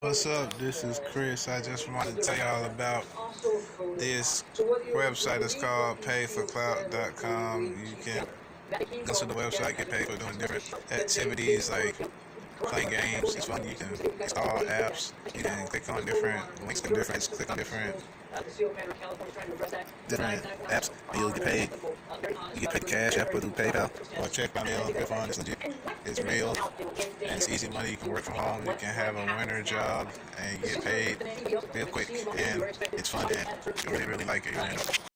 What's up? This is Chris. I just wanted to tell y'all about this website. It's called payforclout.com. You can go to the website, get paid for doing different activities like playing games. It's fun. You can install apps. You can click on different links to click on different apps and you'll get paid. You get paid cash app or through PayPal or check by mail. Your phone is legit. It's real and it's easy money. You can work from home. You can have a winter job and get paid real quick. And it's fun and you really like it.